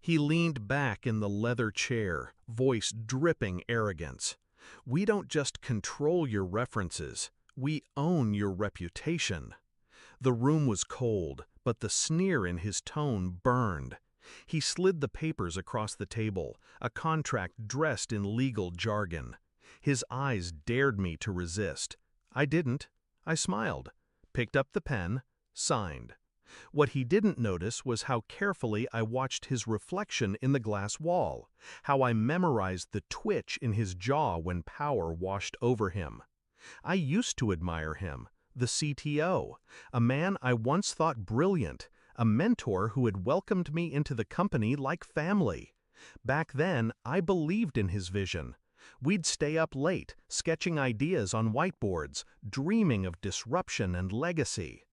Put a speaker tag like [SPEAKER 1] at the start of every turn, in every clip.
[SPEAKER 1] He leaned back in the leather chair, voice dripping arrogance. "We don't just control your references, we own your reputation." The room was cold, but the sneer in his tone burned. He slid the papers across the table, a contract dressed in legal jargon. His eyes dared me to resist. I didn't. I smiled, picked up the pen, signed. What he didn't notice was how carefully I watched his reflection in the glass wall, how I memorized the twitch in his jaw when power washed over him. I used to admire him, the CTO, a man I once thought brilliant, a mentor who had welcomed me into the company like family. Back then, I believed in his vision. We'd stay up late, sketching ideas on whiteboards, dreaming of disruption and legacy.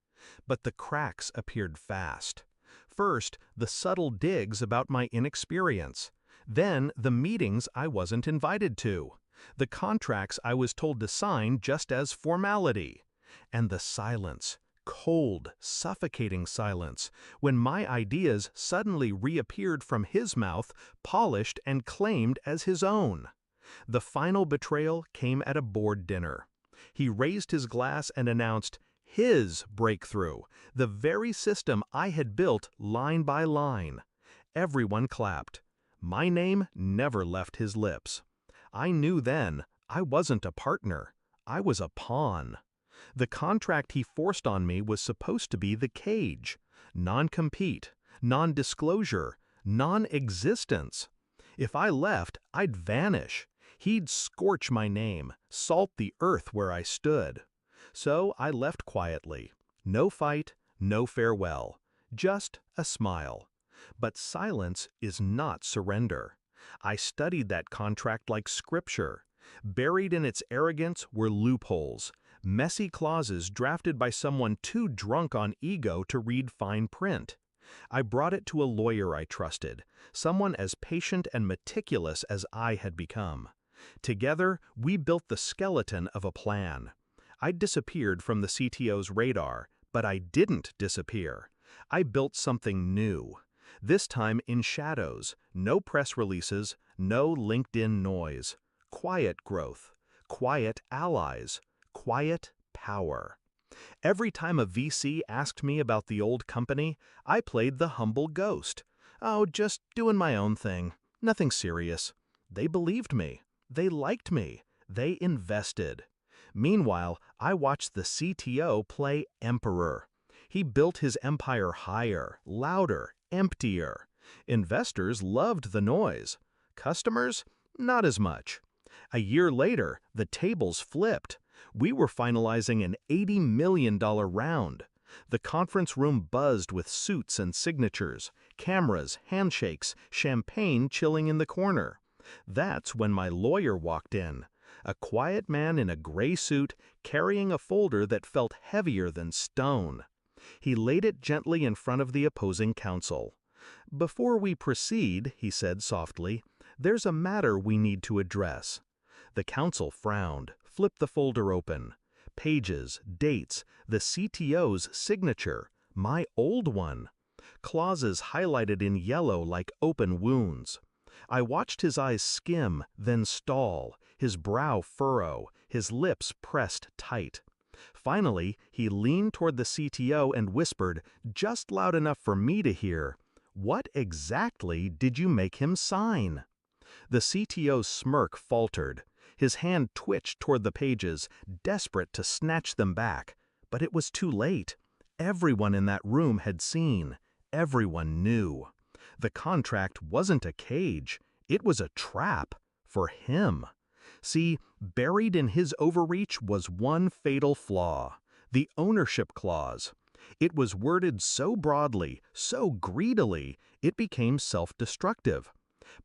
[SPEAKER 1] But the cracks appeared fast. First, the subtle digs about my inexperience. Then, the meetings I wasn't invited to. The contracts I was told to sign just as formality. And the silence, cold, suffocating silence, when my ideas suddenly reappeared from his mouth, polished and claimed as his own. The final betrayal came at a board dinner. He raised his glass and announced his breakthrough, the very system I had built line by line. Everyone clapped. My name never left his lips. I knew then I wasn't a partner. I was a pawn. The contract he forced on me was supposed to be the cage. Non-compete, non-disclosure, non-existence. If I left, I'd vanish. He'd scorch my name, salt the earth where I stood. So I left quietly. No fight, no farewell. Just a smile. But silence is not surrender. I studied that contract like scripture. Buried in its arrogance were loopholes, messy clauses drafted by someone too drunk on ego to read fine print. I brought it to a lawyer I trusted, someone as patient and meticulous as I had become. Together, we built the skeleton of a plan. I disappeared from the CTO's radar, but I didn't disappear. I built something new. This time in shadows, no press releases, no LinkedIn noise. Quiet growth, quiet allies, quiet power. Every time a VC asked me about the old company, I played the humble ghost. Oh, just doing my own thing. Nothing serious. They believed me. They liked me. They invested. Meanwhile, I watched the CTO play emperor. He built his empire higher, louder, emptier. Investors loved the noise. Customers, not as much. A year later, the tables flipped. We were finalizing an $80 million round. The conference room buzzed with suits and signatures, cameras, handshakes, champagne chilling in the corner. That's when my lawyer walked in, a quiet man in a gray suit carrying a folder that felt heavier than stone. He laid it gently in front of the opposing counsel. "Before we proceed," he said softly, "there's a matter we need to address." The counsel frowned, flipped the folder open. Pages, dates, the CTO's signature, my old one. Clauses highlighted in yellow like open wounds. I watched his eyes skim, then stall, his brow furrow, his lips pressed tight. Finally, he leaned toward the CTO and whispered, just loud enough for me to hear, "What exactly did you make him sign?" The CTO's smirk faltered. His hand twitched toward the pages, desperate to snatch them back. But it was too late. Everyone in that room had seen. Everyone knew. The contract wasn't a cage. It was a trap. For him. See, buried in his overreach was one fatal flaw. The ownership clause. It was worded so broadly, so greedily, it became self-destructive.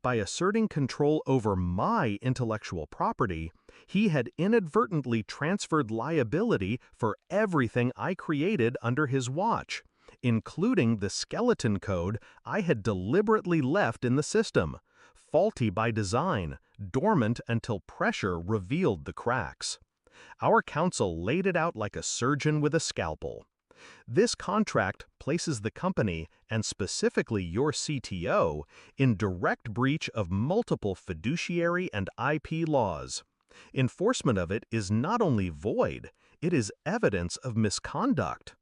[SPEAKER 1] By asserting control over my intellectual property, he had inadvertently transferred liability for everything I created under his watch, including the skeleton code I had deliberately left in the system, faulty by design, dormant until pressure revealed the cracks. Our counsel laid it out like a surgeon with a scalpel. This contract places the company, and specifically your CTO, in direct breach of multiple fiduciary and IP laws. Enforcement of it is not only void, it is evidence of misconduct.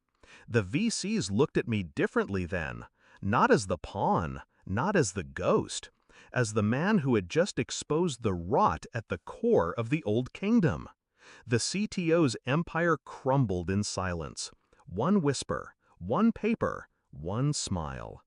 [SPEAKER 1] The VCs looked at me differently then, not as the pawn, not as the ghost, as the man who had just exposed the rot at the core of the old kingdom. The CTO's empire crumbled in silence. One whisper, one paper, one smile.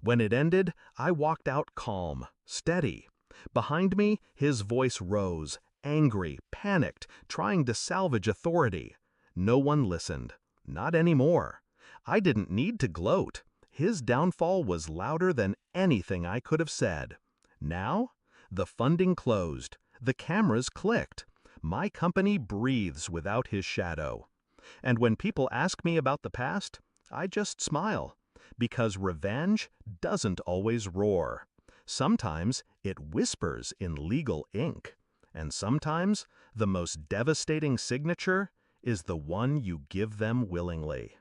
[SPEAKER 1] When it ended, I walked out calm, steady. Behind me, his voice rose, angry, panicked, trying to salvage authority. No one listened. Not anymore. I didn't need to gloat. His downfall was louder than anything I could have said. Now, the funding closed. The cameras clicked. My company breathes without his shadow. And when people ask me about the past, I just smile. Because revenge doesn't always roar. Sometimes it whispers in legal ink. And sometimes the most devastating signature is the one you give them willingly.